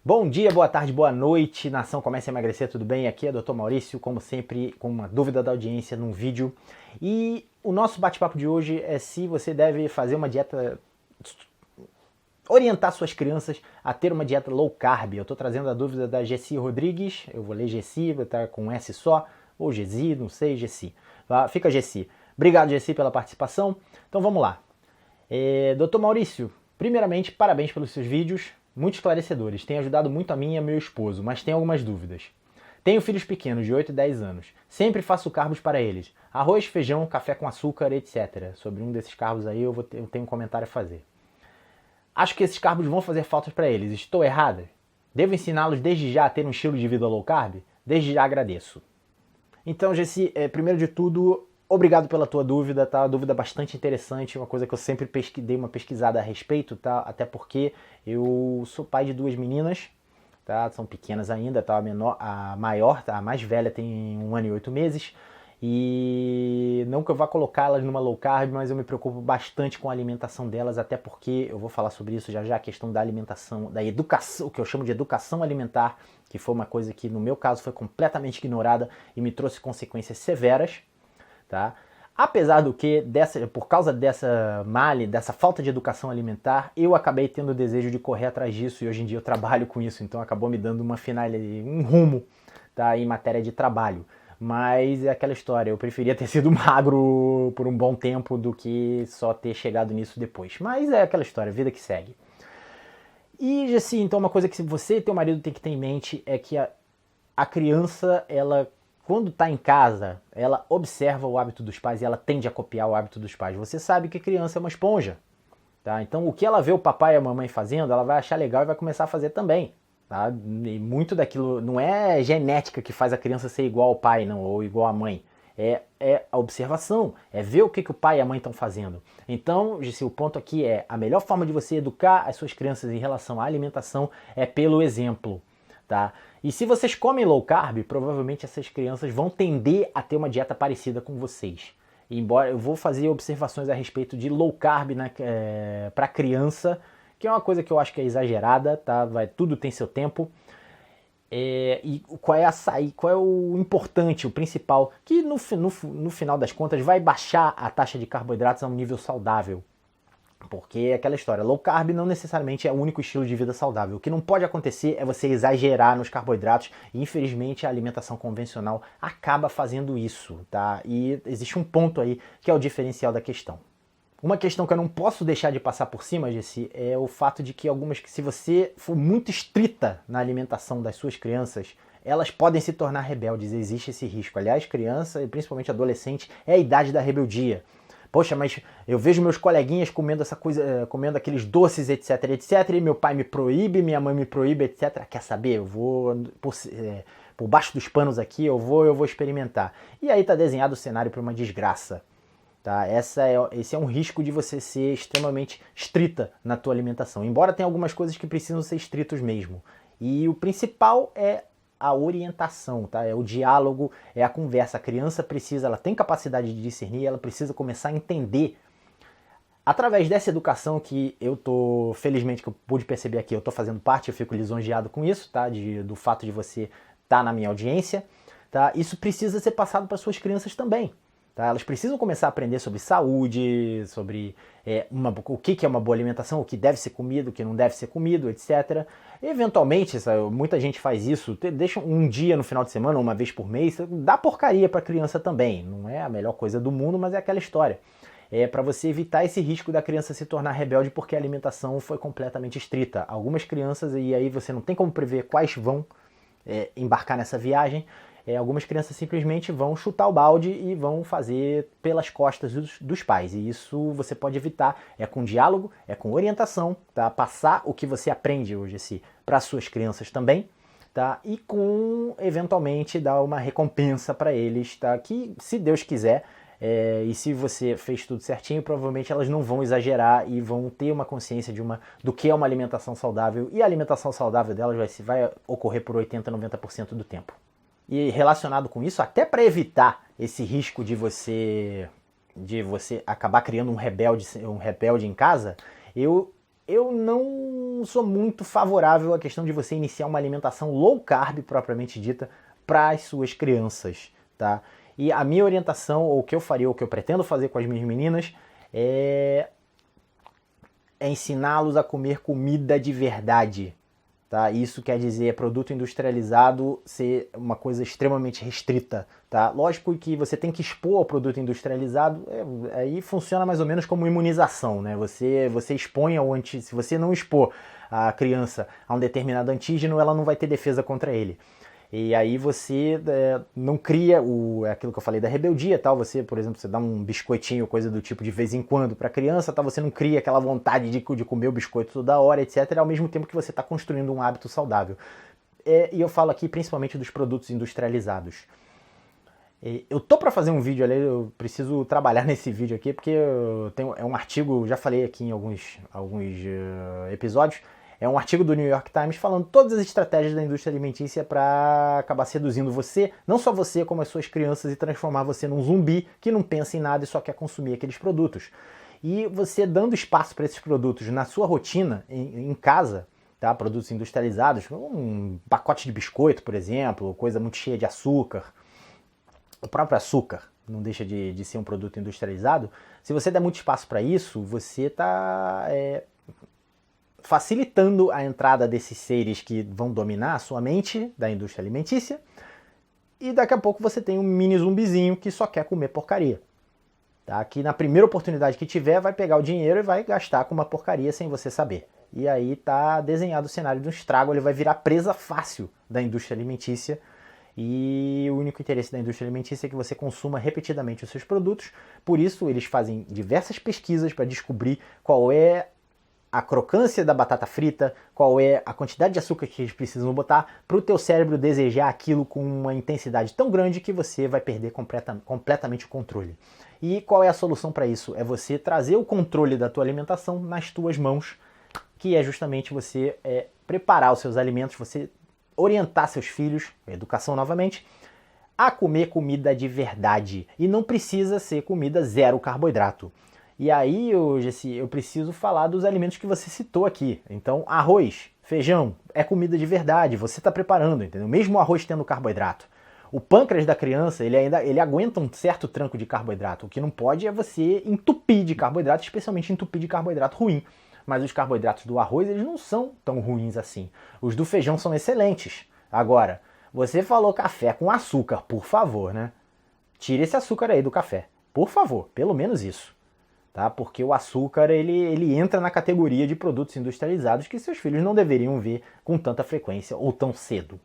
Bom dia, boa tarde, boa noite, nação Comece a Emagrecer, tudo bem? Aqui é o Dr. Maurício, como sempre, com uma dúvida da audiência num vídeo. E o nosso bate-papo de hoje é se você deve fazer uma dieta, orientar suas crianças a ter uma dieta low carb. Eu estou trazendo a dúvida da Gessi Rodrigues, eu vou ler Gessi, vai estar com S só, ou Gessi, não sei, Gessi. Fica Gessi. Obrigado, Gessi, pela participação. Então vamos lá. Dr. Maurício, primeiramente, parabéns pelos seus vídeos. Muito esclarecedores, tem ajudado muito a mim e a meu esposo, mas tenho algumas dúvidas. Tenho filhos pequenos, de 8 e 10 anos. Sempre faço carbos para eles. Arroz, feijão, café com açúcar, etc. Sobre um desses carbos aí eu tenho um comentário a fazer. Acho que esses carbos vão fazer falta para eles. Estou errada? Devo ensiná-los desde já a ter um estilo de vida low carb? Desde já agradeço. Então, Gessi, primeiro de tudo, obrigado pela tua dúvida, tá? Uma dúvida bastante interessante, uma coisa que eu sempre dei uma pesquisada a respeito, tá? Até porque eu sou pai de duas meninas, tá? São pequenas ainda, tá? A maior, tá? A mais velha tem 1 ano e 8 meses. E não que eu vá colocá-las numa low carb, mas eu me preocupo bastante com a alimentação delas, até porque eu vou falar sobre isso já já, a questão da alimentação, da educação, o que eu chamo de educação alimentar, que foi uma coisa que no meu caso foi completamente ignorada e me trouxe consequências severas. Tá? Apesar do que, por causa dessa falta de educação alimentar, eu acabei tendo o desejo de correr atrás disso e hoje em dia eu trabalho com isso, então acabou me dando um rumo, tá, em matéria de trabalho. Mas é aquela história, eu preferia ter sido magro por um bom tempo do que só ter chegado nisso depois. Mas é aquela história, vida que segue. E assim, então uma coisa que você e teu marido tem que ter em mente é que a criança, ela quando está em casa, ela observa o hábito dos pais e ela tende a copiar o hábito dos pais. Você sabe que criança é uma esponja, tá? Então o que ela vê o papai e a mamãe fazendo, ela vai achar legal e vai começar a fazer também, tá? E muito daquilo não é genética que faz a criança ser igual ao pai, não, ou igual à mãe. É a observação, é ver o que o pai e a mãe estão fazendo. Então, Gissi, o ponto aqui é, a melhor forma de você educar as suas crianças em relação à alimentação é pelo exemplo. Tá? E se vocês comem low carb, provavelmente essas crianças vão tender a ter uma dieta parecida com vocês. Embora eu vou fazer observações a respeito de low carb para criança, que é uma coisa que eu acho que é exagerada, tá? Tudo tem seu tempo. E qual é o importante, o principal, que no final das contas vai baixar a taxa de carboidratos a um nível saudável. Porque é aquela história, low carb não necessariamente é o único estilo de vida saudável. O que não pode acontecer é você exagerar nos carboidratos e infelizmente a alimentação convencional acaba fazendo isso, tá? E existe um ponto aí que é o diferencial da questão. Uma questão que eu não posso deixar de passar por cima, Gessi, é o fato de que se você for muito estrita na alimentação das suas crianças, elas podem se tornar rebeldes, existe esse risco. Aliás, criança e principalmente adolescente é a idade da rebeldia. Poxa, mas eu vejo meus coleguinhas comendo essa coisa, comendo aqueles doces, etc, etc, e meu pai me proíbe, minha mãe me proíbe, etc. Quer saber? Eu vou por baixo dos panos aqui, eu vou experimentar. E aí tá desenhado o cenário para uma desgraça. Tá? Esse é um risco de você ser extremamente estrita na tua alimentação. Embora tenha algumas coisas que precisam ser estritos mesmo. E o principal é a orientação, tá? É o diálogo, é a conversa. A criança ela tem capacidade de discernir, ela precisa começar a entender. Através dessa educação que felizmente que eu pude perceber aqui, eu tô fazendo parte, eu fico lisonjeado com isso, tá? Do fato de você estar na minha audiência, tá? Isso precisa ser passado para suas crianças também. Tá? Elas precisam começar a aprender sobre saúde, sobre o que é uma boa alimentação, o que deve ser comido, o que não deve ser comido, etc. Eventualmente, muita gente faz isso, deixa um dia no final de semana, uma vez por mês, dá porcaria para a criança também. Não é a melhor coisa do mundo, mas é aquela história. É para você evitar esse risco da criança se tornar rebelde porque a alimentação foi completamente estrita. Algumas crianças, e aí você não tem como prever quais vão embarcar nessa viagem, algumas crianças simplesmente vão chutar o balde e vão fazer pelas costas dos pais. E isso você pode evitar. É com diálogo, é com orientação, tá? Passar o que você aprende hoje para suas crianças também, tá? E com, eventualmente, dar uma recompensa para eles, tá? Que, se Deus quiser, e se você fez tudo certinho, provavelmente elas não vão exagerar e vão ter uma consciência do que é uma alimentação saudável. E a alimentação saudável delas vai ocorrer por 80, 90% do tempo. E relacionado com isso, até para evitar esse risco de você acabar criando um rebelde em casa, eu eu não sou muito favorável à questão de você iniciar uma alimentação low carb, propriamente dita, para as suas crianças, tá? E a minha orientação, ou o que eu faria, ou o que eu pretendo fazer com as minhas meninas, é ensiná-los a comer comida de verdade, tá? Isso quer dizer produto industrializado ser uma coisa extremamente restrita, tá? Lógico que você tem que expor ao produto industrializado, aí funciona mais ou menos como imunização, né? Você expõe ao se você não expor a criança a um determinado antígeno, ela não vai ter defesa contra ele. E aí você não cria aquilo que eu falei da rebeldia, tal. Você, por exemplo, você dá um biscoitinho, coisa do tipo, de vez em quando para a criança, tal. Você não cria aquela vontade de comer o biscoito toda hora, etc. Ao mesmo tempo que você está construindo um hábito saudável. E eu falo aqui principalmente dos produtos industrializados. Eu tô para fazer um vídeo ali, eu preciso trabalhar nesse vídeo aqui, porque é um artigo, já falei aqui em alguns episódios. É um artigo do New York Times falando todas as estratégias da indústria alimentícia para acabar seduzindo você, não só você, como as suas crianças, e transformar você num zumbi que não pensa em nada e só quer consumir aqueles produtos. E você dando espaço para esses produtos na sua rotina, em casa, tá? Produtos industrializados, um pacote de biscoito, por exemplo, coisa muito cheia de açúcar, o próprio açúcar não deixa de ser um produto industrializado. Se você der muito espaço para isso, você está facilitando a entrada desses seres que vão dominar a sua mente da indústria alimentícia, e daqui a pouco você tem um mini zumbizinho que só quer comer porcaria. Tá? Que na primeira oportunidade que tiver, vai pegar o dinheiro e vai gastar com uma porcaria sem você saber. E aí tá desenhado o cenário de um estrago, ele vai virar presa fácil da indústria alimentícia, e o único interesse da indústria alimentícia é que você consuma repetidamente os seus produtos. Por isso eles fazem diversas pesquisas para descobrir qual é a crocância da batata frita, qual é a quantidade de açúcar que eles precisam botar para o teu cérebro desejar aquilo com uma intensidade tão grande que você vai perder completamente o controle. E qual é a solução para isso? É você trazer o controle da tua alimentação nas tuas mãos, que é justamente você preparar os seus alimentos, você orientar seus filhos, educação novamente, a comer comida de verdade. E não precisa ser comida zero carboidrato. E aí, Jessy, eu preciso falar dos alimentos que você citou aqui. Então, arroz, feijão, é comida de verdade, você está preparando, entendeu? Mesmo o arroz tendo carboidrato. O pâncreas da criança, ele aguenta um certo tranco de carboidrato. O que não pode é você entupir de carboidrato, especialmente entupir de carboidrato ruim. Mas os carboidratos do arroz, eles não são tão ruins assim. Os do feijão são excelentes. Agora, você falou café com açúcar, por favor, né? Tire esse açúcar aí do café. Por favor, pelo menos isso. Tá? Porque o açúcar ele entra na categoria de produtos industrializados que seus filhos não deveriam ver com tanta frequência ou tão cedo.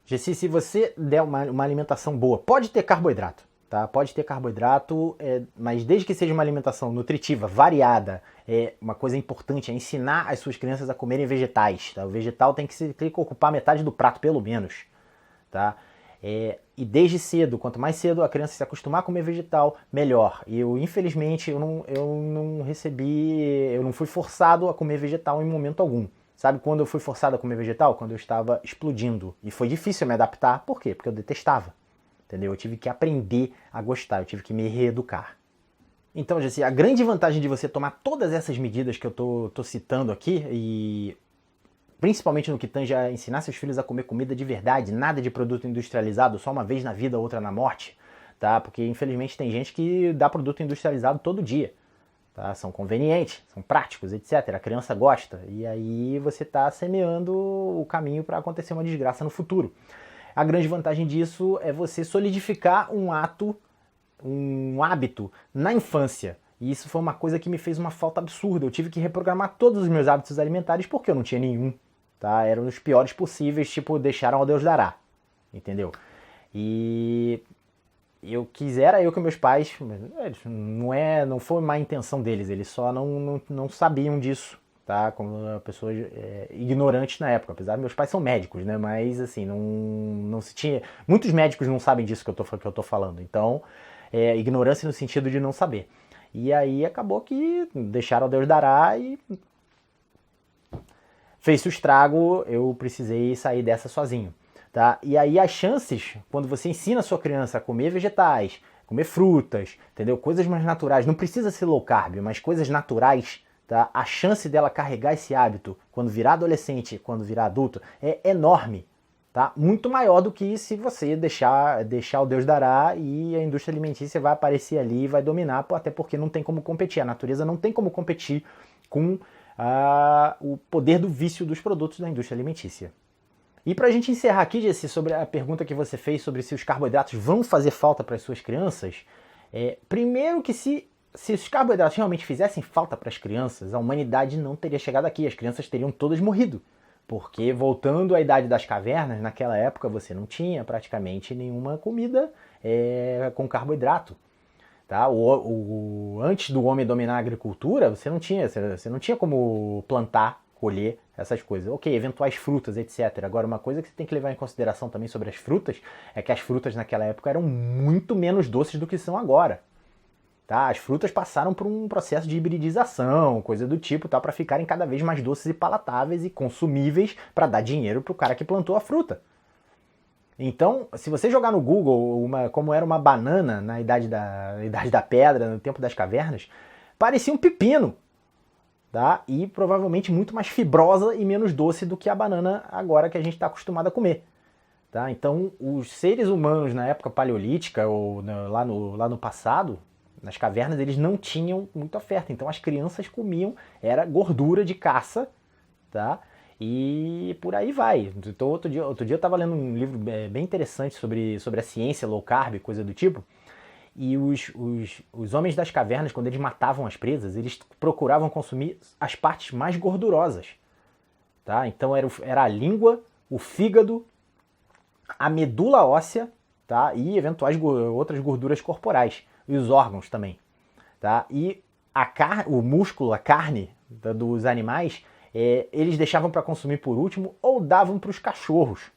Jessy, se você der uma alimentação boa, pode ter carboidrato, tá? Pode ter carboidrato, mas desde que seja uma alimentação nutritiva, variada, uma coisa importante é ensinar as suas crianças a comerem vegetais. Tá? O vegetal tem que ocupar metade do prato, pelo menos. Tá? E desde cedo, quanto mais cedo a criança se acostumar a comer vegetal, melhor. E infelizmente, eu não fui forçado a comer vegetal em momento algum. Sabe quando eu fui forçado a comer vegetal? Quando eu estava explodindo. E foi difícil me adaptar. Por quê? Porque eu detestava. Entendeu? Eu tive que aprender a gostar, eu tive que me reeducar. Então, Jessy, a grande vantagem de você tomar todas essas medidas que eu tô citando aqui, e principalmente no que tange a ensinar seus filhos a comer comida de verdade, nada de produto industrializado, só uma vez na vida, outra na morte, tá? Porque infelizmente tem gente que dá produto industrializado todo dia, tá? São convenientes, são práticos, etc. A criança gosta, e aí você está semeando o caminho para acontecer uma desgraça no futuro. A grande vantagem disso é você solidificar um hábito na infância. E isso foi uma coisa que me fez uma falta absurda. Eu tive que reprogramar todos os meus hábitos alimentares porque eu não tinha nenhum. Tá? Eram os piores possíveis, tipo, deixaram ao Deus dará. Entendeu? E eu quisera eu que meus pais, não foi má intenção deles, eles só não sabiam disso, tá? Como pessoas ignorantes na época, apesar de meus pais são médicos, né? Mas assim, não se tinha. Muitos médicos não sabem disso que eu tô falando. Então, ignorância no sentido de não saber. E aí acabou que deixaram ao Deus dará e fez o estrago, eu precisei sair dessa sozinho. Tá? E aí as chances, quando você ensina a sua criança a comer vegetais, comer frutas, entendeu? Coisas mais naturais, não precisa ser low carb, mas coisas naturais, tá? A chance dela carregar esse hábito quando virar adolescente, quando virar adulto, é enorme. Tá? Muito maior do que se você deixar o Deus dará e a indústria alimentícia vai aparecer ali e vai dominar, até porque não tem como competir. A natureza não tem como competir com o poder do vício dos produtos da indústria alimentícia. E para a gente encerrar aqui, Jesse, sobre a pergunta que você fez sobre se os carboidratos vão fazer falta para as suas crianças, primeiro que se os carboidratos realmente fizessem falta para as crianças, a humanidade não teria chegado aqui, as crianças teriam todas morrido. Porque voltando à idade das cavernas, naquela época você não tinha praticamente nenhuma comida com carboidrato. Tá? Antes do homem dominar a agricultura, você não tinha como plantar, colher essas coisas. Ok, eventuais frutas, etc. Agora, uma coisa que você tem que levar em consideração também sobre as frutas é que as frutas naquela época eram muito menos doces do que são agora. Tá? As frutas passaram por um processo de hibridização, coisa do tipo, tá? Para ficarem cada vez mais doces e palatáveis e consumíveis para dar dinheiro para o cara que plantou a fruta. Então, se você jogar no Google como era uma banana na idade da pedra, no tempo das cavernas, parecia um pepino. Tá? E provavelmente muito mais fibrosa e menos doce do que a banana agora que a gente está acostumado a comer. Tá? Então, os seres humanos na época paleolítica ou lá no passado, nas cavernas, eles não tinham muita oferta. Então as crianças comiam, era gordura de caça, tá? E por aí vai. Então, outro dia eu estava lendo um livro bem interessante sobre a ciência low carb, coisa do tipo. E os homens das cavernas, quando eles matavam as presas, eles procuravam consumir as partes mais gordurosas. Tá? Então era a língua, o fígado, a medula óssea, tá? E eventuais outras gorduras corporais. E os órgãos também. Tá? E o músculo, a carne dos animais, eles deixavam para consumir por último ou davam para os cachorros.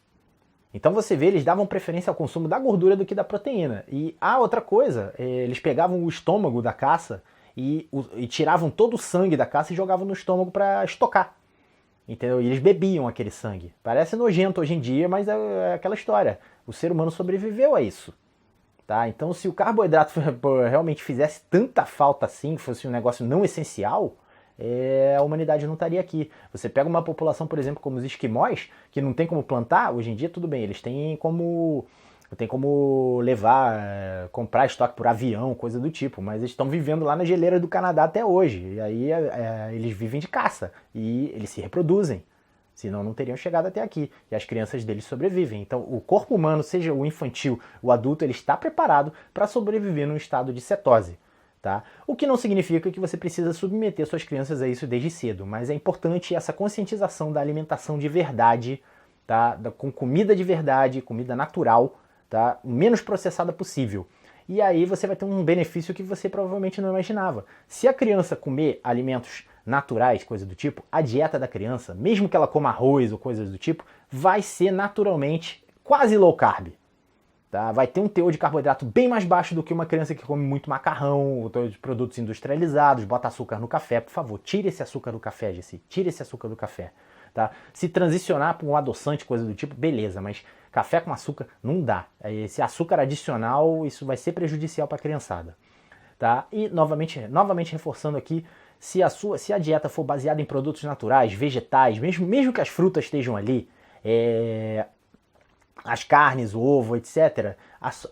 Então você vê, eles davam preferência ao consumo da gordura do que da proteína. E a outra coisa, eles pegavam o estômago da caça e tiravam todo o sangue da caça e jogavam no estômago para estocar. Entendeu? E eles bebiam aquele sangue. Parece nojento hoje em dia, mas é aquela história. O ser humano sobreviveu a isso. Tá? Então, se o carboidrato realmente fizesse tanta falta assim, fosse um negócio não essencial, a humanidade não estaria aqui. Você pega uma população, por exemplo, como os esquimós, que não tem como plantar, hoje em dia tudo bem, eles têm como levar, comprar estoque por avião, coisa do tipo, mas eles estão vivendo lá na geleira do Canadá até hoje, e aí eles vivem de caça, e eles se reproduzem. Senão não teriam chegado até aqui. E as crianças deles sobrevivem. Então o corpo humano, seja o infantil, o adulto, ele está preparado para sobreviver num estado de cetose. Tá? O que não significa que você precisa submeter suas crianças a isso desde cedo. Mas é importante essa conscientização da alimentação de verdade, tá? Com comida de verdade, comida natural, tá? O menos processada possível. E aí você vai ter um benefício que você provavelmente não imaginava. Se a criança comer alimentos naturais, coisa do tipo, a dieta da criança, mesmo que ela coma arroz ou coisas do tipo, vai ser naturalmente quase low carb. Tá? Vai ter um teor de carboidrato bem mais baixo do que uma criança que come muito macarrão, ou de produtos industrializados, bota açúcar no café. Por favor, tire esse açúcar do café, Jessi. Tire esse açúcar do café. Tá? Se transicionar para um adoçante, coisa do tipo, beleza, mas café com açúcar não dá. Esse açúcar adicional, isso vai ser prejudicial para a criançada. Tá? E novamente reforçando aqui, se a dieta for baseada em produtos naturais, vegetais, mesmo que as frutas estejam ali, as carnes, o ovo, etc.,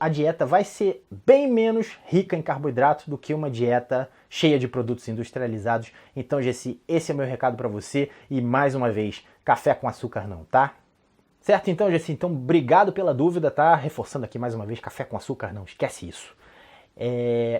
a dieta vai ser bem menos rica em carboidratos do que uma dieta cheia de produtos industrializados. Então, Jessi, esse é o meu recado para você. E mais uma vez, café com açúcar não, tá? Certo? Então, Jessi, obrigado pela dúvida, tá? Reforçando aqui mais uma vez, café com açúcar não, esquece isso.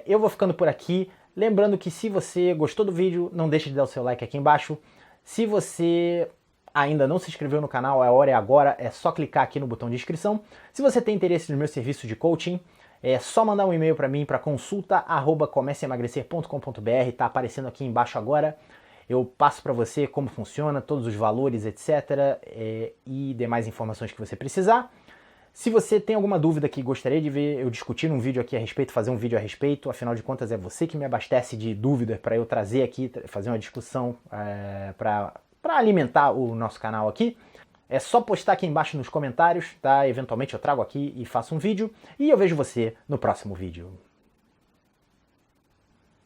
Eu vou ficando por aqui. Lembrando que se você gostou do vídeo, não deixe de dar o seu like aqui embaixo. Se você ainda não se inscreveu no canal, a hora é agora, é só clicar aqui no botão de inscrição. Se você tem interesse no meu serviço de coaching, é só mandar um e-mail para mim para consulta@comeceemagrecer.com.br, tá aparecendo aqui embaixo agora. Eu passo para você como funciona, todos os valores, etc. E demais informações que você precisar. Se você tem alguma dúvida que gostaria de ver eu discutir um vídeo aqui a respeito, fazer um vídeo a respeito, afinal de contas é você que me abastece de dúvida para eu trazer aqui, fazer uma discussão para alimentar o nosso canal aqui, é só postar aqui embaixo nos comentários, tá? Eventualmente eu trago aqui e faço um vídeo e eu vejo você no próximo vídeo.